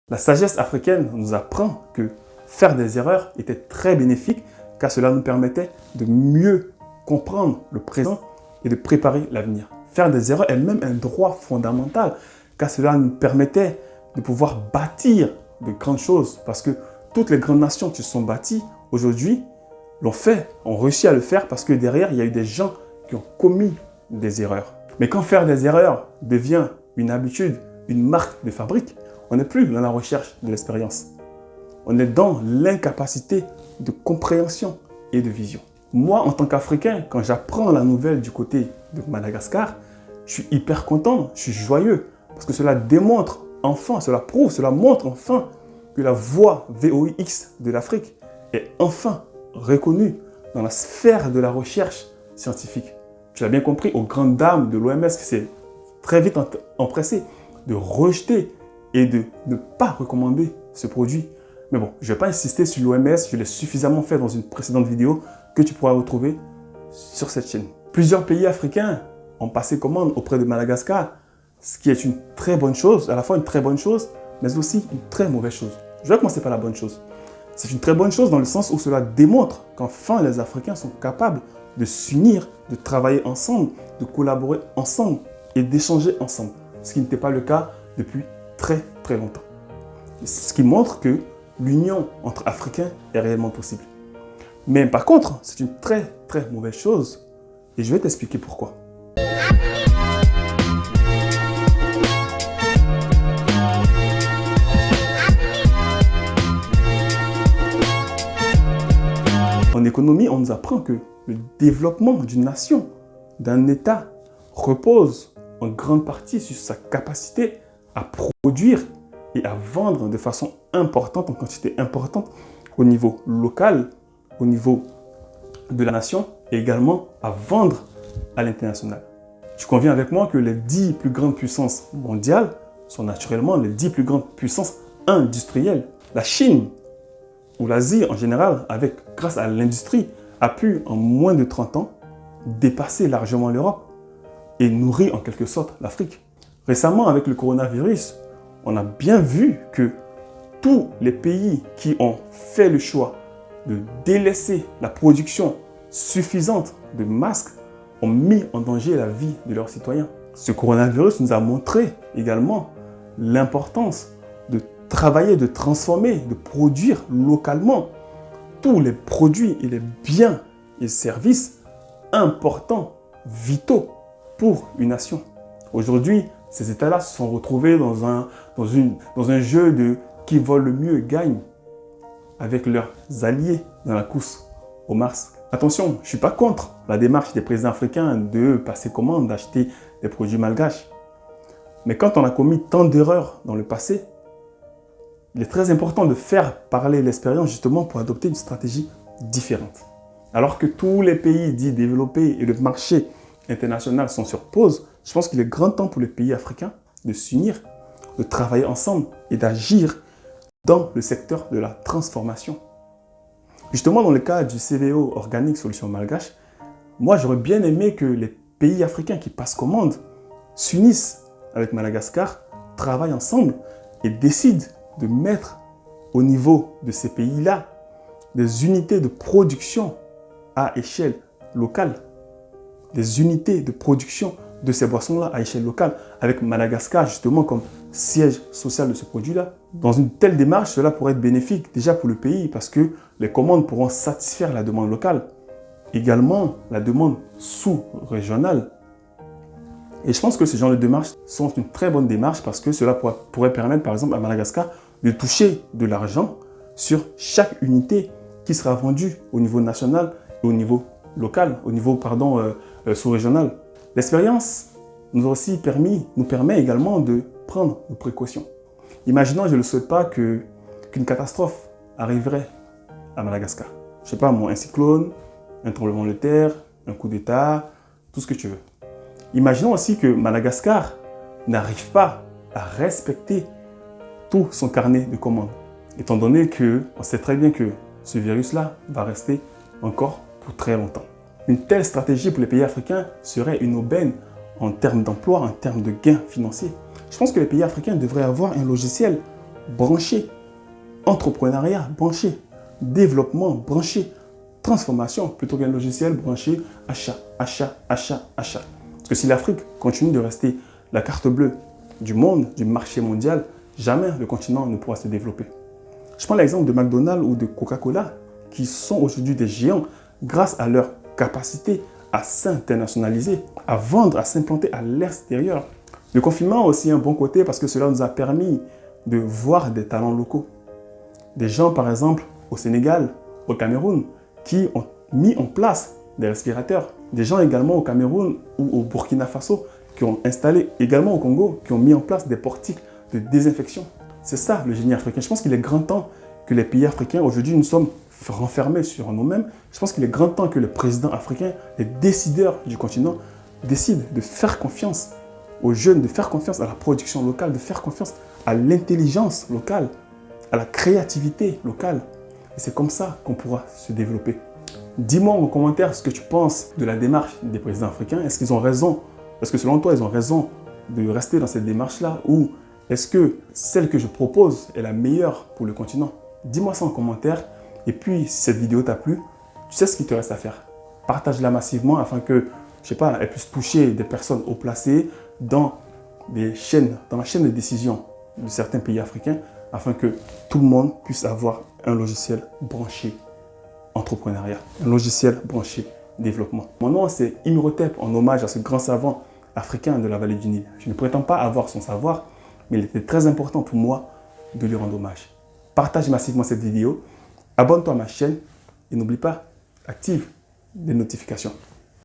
La sagesse africaine nous apprend que faire des erreurs était très bénéfique car cela nous permettait de mieux comprendre le présent et de préparer l'avenir. Faire des erreurs est même un droit fondamental car cela nous permettait de pouvoir bâtir de grandes choses parce que toutes les grandes nations qui se sont bâties aujourd'hui l'ont fait, ont réussi à le faire parce que derrière il y a eu des gens qui ont commis des erreurs. Mais quand faire des erreurs devient une habitude, une marque de fabrique, on n'est plus dans la recherche de l'expérience. On est dans l'incapacité de compréhension et de vision. Moi, en tant qu'Africain, quand j'apprends la nouvelle du côté de Madagascar, je suis hyper content, je suis joyeux, parce que cela démontre enfin, cela prouve, cela montre enfin que la voie VOIX de l'Afrique est enfin reconnue dans la sphère de la recherche scientifique. Tu l'as bien compris, aux grandes dames de l'OMS qui s'est très vite empressée de rejeter et de ne pas recommander ce produit. Mais bon, je ne vais pas insister sur l'OMS, je l'ai suffisamment fait dans une précédente vidéo que tu pourras retrouver sur cette chaîne. Plusieurs pays africains ont passé commande auprès de Madagascar, ce qui est une très bonne chose, à la fois une très bonne chose, mais aussi une très mauvaise chose. Je vais commencer par la bonne chose. C'est une très bonne chose dans le sens où cela démontre qu'enfin les Africains sont capables de s'unir, de travailler ensemble, de collaborer ensemble et d'échanger ensemble, ce qui n'était pas le cas depuis très longtemps. Ce qui montre que l'union entre Africains est réellement possible. Mais par contre, c'est une très mauvaise chose et je vais t'expliquer pourquoi. En économie, on nous apprend que le développement d'une nation, d'un État, repose en grande partie sur sa capacité à produire et à vendre de façon importante, en quantité importante, au niveau local, au niveau de la nation, et également à vendre à l'international. Tu conviens avec moi que les 10 plus grandes puissances mondiales sont naturellement les 10 plus grandes puissances industrielles. La Chine, ou l'Asie en général, grâce à l'industrie, a pu en moins de 30 ans dépasser largement l'Europe et nourrir en quelque sorte l'Afrique. Récemment, avec le coronavirus, on a bien vu que tous les pays qui ont fait le choix de délaisser la production suffisante de masques ont mis en danger la vie de leurs citoyens. Ce coronavirus nous a montré également l'importance de travailler, de transformer, de produire localement tous les produits et les biens et services importants, vitaux pour une nation. Aujourd'hui, ces États-là se sont retrouvés dans un jeu de qui vole le mieux gagne avec leurs alliés dans la course au Mars. Attention, je ne suis pas contre la démarche des présidents africains de passer commande, d'acheter des produits malgaches. Mais quand on a commis tant d'erreurs dans le passé, il est très important de faire parler l'expérience justement pour adopter une stratégie différente. Alors que tous les pays dits développés et le marché international sont sur pause, je pense qu'il est grand temps pour les pays africains de s'unir, de travailler ensemble et d'agir dans le secteur de la transformation. Justement, dans le cas du CVO Organic Solutions Malgaches, moi j'aurais bien aimé que les pays africains qui passent commande s'unissent avec Madagascar, travaillent ensemble et décident de mettre au niveau de ces pays-là des unités de production à échelle locale, des unités de production de ces boissons-là à échelle locale, avec Madagascar justement comme siège social de ce produit-là. Dans une telle démarche, cela pourrait être bénéfique déjà pour le pays parce que les commandes pourront satisfaire la demande locale, également la demande sous-régionale. Et je pense que ce genre de démarches sont une très bonne démarche parce que cela pourrait permettre par exemple à Madagascar de toucher de l'argent sur chaque unité qui sera vendue au niveau national et au niveau local, au niveau sous-régional. L'expérience nous permet également de prendre nos précautions. Imaginons, je ne le souhaite pas, qu'une catastrophe arriverait à Madagascar. Je ne sais pas, un cyclone, un tremblement de terre, un coup d'État, tout ce que tu veux. Imaginons aussi que Madagascar n'arrive pas à respecter tout son carnet de commandes, étant donné qu'on sait très bien que ce virus-là va rester encore pour très longtemps. Une telle stratégie pour les pays africains serait une aubaine en termes d'emploi, en termes de gains financiers. Je pense que les pays africains devraient avoir un logiciel branché, entrepreneuriat branché, développement branché, transformation plutôt qu'un logiciel branché, achat, achat, achat, achat. Parce que si l'Afrique continue de rester la carte bleue du monde, du marché mondial, jamais le continent ne pourra se développer. Je prends l'exemple de McDonald's ou de Coca-Cola, qui sont aujourd'hui des géants grâce à leur capacité à s'internationaliser, à vendre, à s'implanter à l'extérieur. Le confinement a aussi un bon côté parce que cela nous a permis de voir des talents locaux. Des gens, par exemple, au Sénégal, au Cameroun, qui ont mis en place des respirateurs. Des gens également au Cameroun ou au Burkina Faso, qui ont installé également au Congo, qui ont mis en place des portiques de désinfection. C'est ça le génie africain. Je pense qu'il est grand temps que les pays africains, aujourd'hui nous sommes renfermés sur nous-mêmes, je pense qu'il est grand temps que les présidents africains, les décideurs du continent, décident de faire confiance aux jeunes, de faire confiance à la production locale, de faire confiance à l'intelligence locale, à la créativité locale. Et c'est comme ça qu'on pourra se développer. Dis-moi en commentaire ce que tu penses de la démarche des présidents africains. Est-ce qu'ils ont raison? Est-ce que selon toi, ils ont raison de rester dans cette démarche-là? Ou est-ce que celle que je propose est la meilleure pour le continent? Dis-moi ça en commentaire. Et puis, si cette vidéo t'a plu, tu sais ce qu'il te reste à faire. Partage-la massivement afin que, je sais pas, elle puisse toucher des personnes haut placées dans la chaîne de décision de certains pays africains, afin que tout le monde puisse avoir un logiciel branché entrepreneuriat, un logiciel branché développement. Mon nom, c'est Imhotep, en hommage à ce grand savant africain de la vallée du Nil. Je ne prétends pas avoir son savoir, mais il était très important pour moi de lui rendre hommage. Partage massivement cette vidéo, abonne-toi à ma chaîne et n'oublie pas, active les notifications.